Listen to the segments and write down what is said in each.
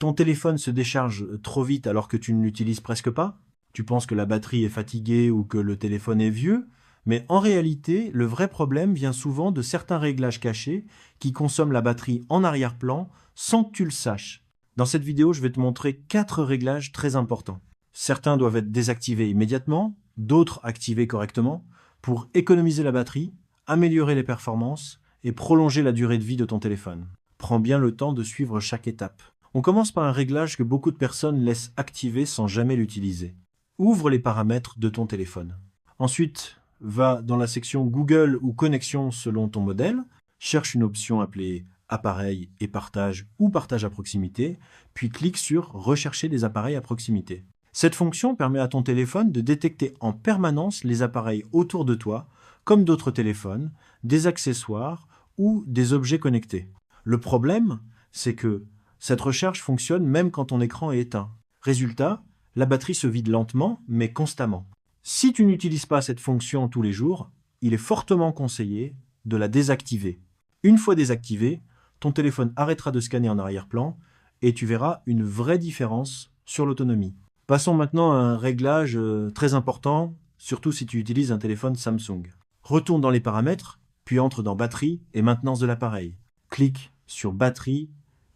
Ton téléphone se décharge trop vite alors que tu ne l'utilises presque pas? Tu penses que la batterie est fatiguée ou que le téléphone est vieux? Mais en réalité, le vrai problème vient souvent de certains réglages cachés qui consomment la batterie en arrière-plan sans que tu le saches. Dans cette vidéo, je vais te montrer 4 réglages très importants. Certains doivent être désactivés immédiatement, d'autres activés correctement, pour économiser la batterie, améliorer les performances et prolonger la durée de vie de ton téléphone. Prends bien le temps de suivre chaque étape. On commence par un réglage que beaucoup de personnes laissent activer sans jamais l'utiliser. Ouvre les paramètres de ton téléphone. Ensuite, va dans la section Google ou connexion selon ton modèle, cherche une option appelée appareil et partage ou partage à proximité, puis clique sur rechercher des appareils à proximité. Cette fonction permet à ton téléphone de détecter en permanence les appareils autour de toi, comme d'autres téléphones, des accessoires ou des objets connectés. Le problème, c'est que cette recherche fonctionne même quand ton écran est éteint. Résultat, la batterie se vide lentement, mais constamment. Si tu n'utilises pas cette fonction tous les jours, il est fortement conseillé de la désactiver. Une fois désactivée, ton téléphone arrêtera de scanner en arrière-plan et tu verras une vraie différence sur l'autonomie. Passons maintenant à un réglage très important, surtout si tu utilises un téléphone Samsung. Retourne dans les paramètres, puis entre dans Batterie et maintenance de l'appareil. Clique sur Batterie,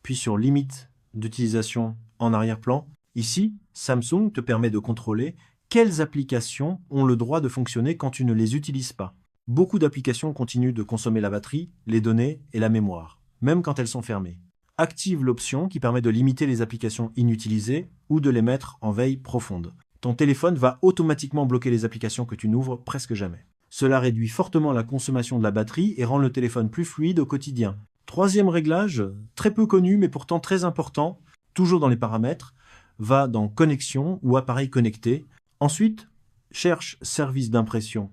puis sur Limite d'utilisation en arrière-plan. Ici, Samsung te permet de contrôler quelles applications ont le droit de fonctionner quand tu ne les utilises pas. Beaucoup d'applications continuent de consommer la batterie, les données et la mémoire, même quand elles sont fermées. Active l'option qui permet de limiter les applications inutilisées ou de les mettre en veille profonde. Ton téléphone va automatiquement bloquer les applications que tu n'ouvres presque jamais. Cela réduit fortement la consommation de la batterie et rend le téléphone plus fluide au quotidien. Troisième réglage, très peu connu mais pourtant très important, toujours dans les paramètres, va dans Connexion ou appareil connecté. Ensuite, cherche Service d'impression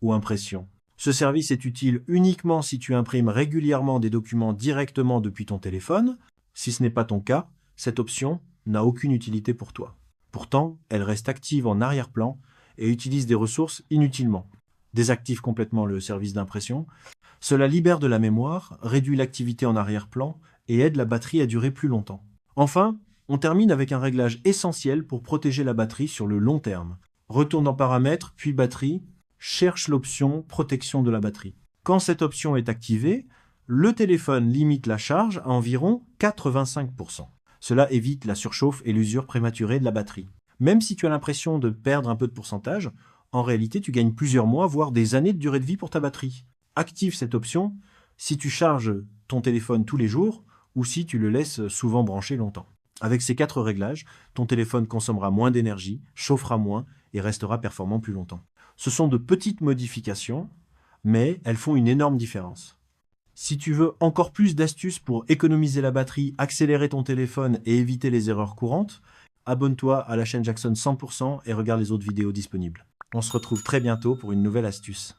ou impression. Ce service est utile uniquement si tu imprimes régulièrement des documents directement depuis ton téléphone. Si ce n'est pas ton cas, cette option n'a aucune utilité pour toi. Pourtant, elle reste active en arrière-plan et utilise des ressources inutilement. Désactive complètement le service d'impression. Cela libère de la mémoire, réduit l'activité en arrière-plan et aide la batterie à durer plus longtemps. Enfin, on termine avec un réglage essentiel pour protéger la batterie sur le long terme. Retourne dans Paramètres, puis Batterie, cherche l'option Protection de la batterie. Quand cette option est activée, le téléphone limite la charge à environ 85%. Cela évite la surchauffe et l'usure prématurée de la batterie. Même si tu as l'impression de perdre un peu de pourcentage, en réalité tu gagnes plusieurs mois, voire des années de durée de vie pour ta batterie. Active cette option si tu charges ton téléphone tous les jours ou si tu le laisses souvent branché longtemps. Avec ces 4 réglages, ton téléphone consommera moins d'énergie, chauffera moins et restera performant plus longtemps. Ce sont de petites modifications, mais elles font une énorme différence. Si tu veux encore plus d'astuces pour économiser la batterie, accélérer ton téléphone et éviter les erreurs courantes, abonne-toi à la chaîne Jackson 100% et regarde les autres vidéos disponibles. On se retrouve très bientôt pour une nouvelle astuce.